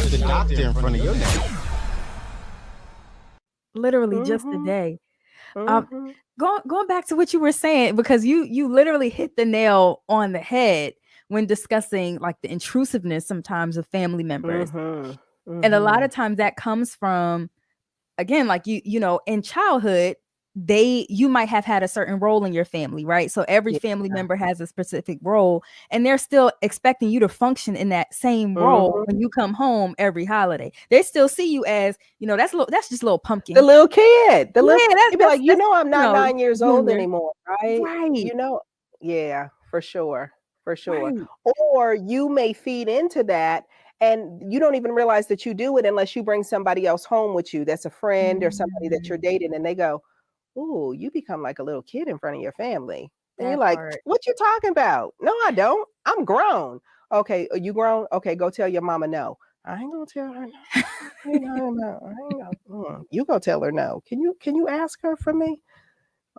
the doctor in front of your name. Literally just today. Um, Mm-hmm. going back to what you were saying, because you literally hit the nail on the head when discussing like the intrusiveness sometimes of family members. Mm-hmm. And a lot Mm-hmm. of times that comes from, again, like in childhood, you might have had a certain role in your family, right? So every Yeah. family member has a specific role, and they're still expecting you to function in that same role Mm-hmm. when you come home every holiday. They still see you as, that's just a little The pumpkin. little kid, Yeah, you'd be like, I'm not know 9 years old junior. anymore, right? Right. Yeah, for sure, for sure. Right. Or you may feed into that and you don't even realize that you do it unless you bring somebody else home with you that's a friend or somebody that you're Mm, dating, and they go, "Ooh, you become like a little kid in front of your family." And you're that like, part. "What you talking about? No, I don't. I'm grown." Okay, are you grown? Okay, go tell your mama no. I ain't gonna tell her no. You know, no, I ain't gonna, you go tell her no. Can you ask her for me?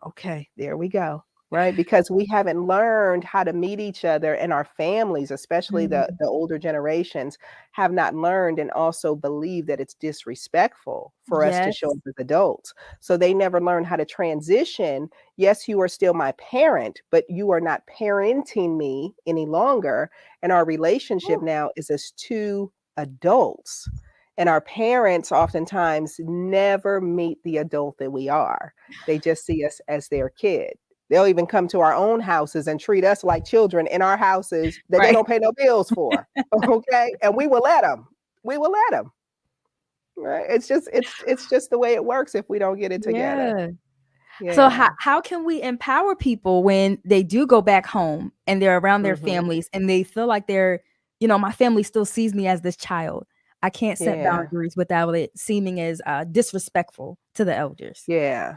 Okay, there we go. Right? Because we haven't learned how to meet each other, and our families, especially the Mm, the older generations, have not learned and also believe that it's disrespectful for us to show yes. up as adults. So they never learn how to transition. Yes, you are still my parent, but you are not parenting me any longer. And our relationship Ooh, now is as two adults. And our parents oftentimes never meet the adult that we are. They just see us as their kid. They'll even come to our own houses and treat us like children in our houses that they right. don't pay no bills for. Okay? And we will let them. We will let them. Right? It's just the way it works if we don't get it together. Yeah. So Yeah. how can we empower people when they do go back home and they're around their Mhm. families and they feel like my family still sees me as this child. I can't set Yeah. boundaries without it seeming as disrespectful to the elders. Yeah.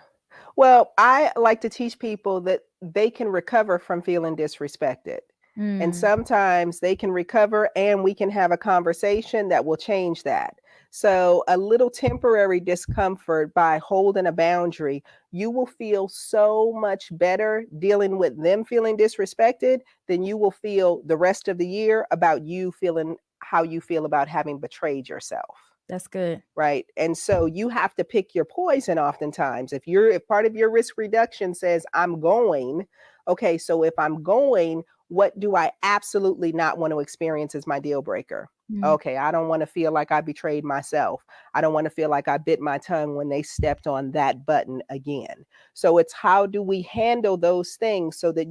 Well, I like to teach people that they can recover from feeling disrespected. And Mm, sometimes they can recover and we can have a conversation that will change that. So, a little temporary discomfort by holding a boundary, you will feel so much better dealing with them feeling disrespected than you will feel the rest of the year about you feeling how you feel about having betrayed yourself. that's good. Right. And so you have to pick your poison oftentimes. If part of your risk reduction says I'm going, okay, so if I'm going, what do I absolutely not want to experience as my deal breaker? Mm, Okay, I don't want to feel like I betrayed myself. I don't want to feel like I bit my tongue when they stepped on that button again. So it's how do we handle those things so that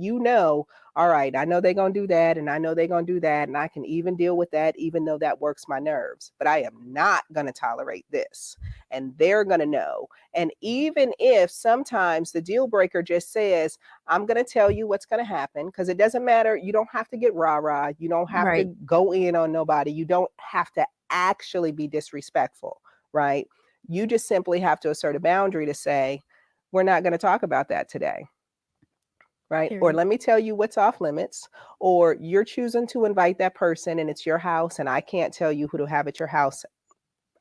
all right, I know they're going to do that, and I know they're going to do that, and I can even deal with that, even though that works my nerves. But I am not going to tolerate this. And they're going to know. And even if sometimes the deal breaker just says, I'm going to tell you what's going to happen, because it doesn't matter. You don't have to get rah rah. You don't have to right. go in on nobody. You don't have to actually be disrespectful, right? You just simply have to assert a boundary to say, we're not going to talk about that today, right? Or Period. let me tell you what's off limits, or you're choosing to invite that person and it's your house and I can't tell you who to have at your house.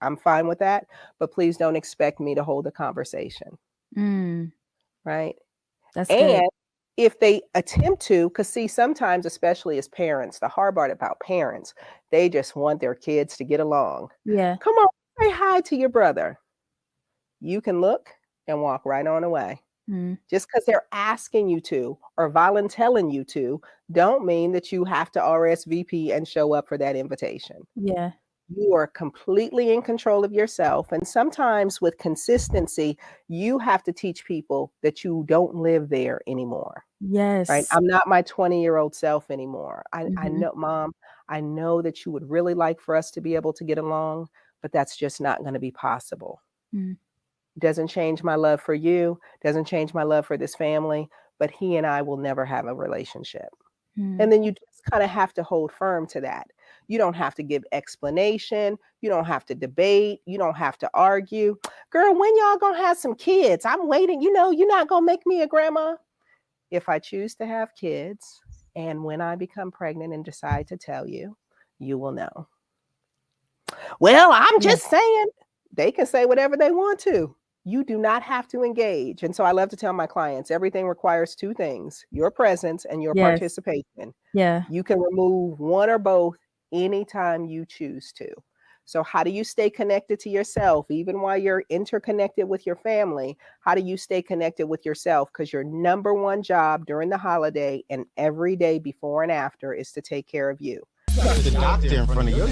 I'm fine with that, but please don't expect me to hold a conversation, Mm, right? that's good. And if they attempt to, because see, sometimes, especially as parents, the hard part about parents, they just want their kids to get along. Yeah. Come on, say hi to your brother. You can look and walk right on away. Mm, Just because they're asking you to or volunteering you to, don't mean that you have to RSVP and show up for that invitation. yeah. You are completely in control of yourself. And sometimes with consistency, you have to teach people that you don't live there anymore, right? Yes. I'm not my 20-year-old self anymore. I Hmm. know, Mom, I know that you would really like for us to be able to get along, but that's just not going to be possible. Mm, Doesn't change my love for you, doesn't change my love for this family, but he and I will never have a relationship. mm. And then you just kind of have to hold firm to that. You don't have to give explanation. You don't have to debate. You don't have to argue. Girl, when y'all gonna have some kids? I'm waiting. You're not gonna make me a grandma. If I choose to have kids and when I become pregnant and decide to tell you, you will know. Well, I'm Yeah. just saying, they can say whatever they want to. You do not have to engage. And so I love to tell my clients everything requires two things: your presence and your Yes. participation. Yeah. You can remove one or both anytime you choose to. So how do you stay connected to yourself, even while you're interconnected with your family? How do you stay connected with yourself? Because your number one job during the holiday and every day before and after is to take care of you. The doctor in front of your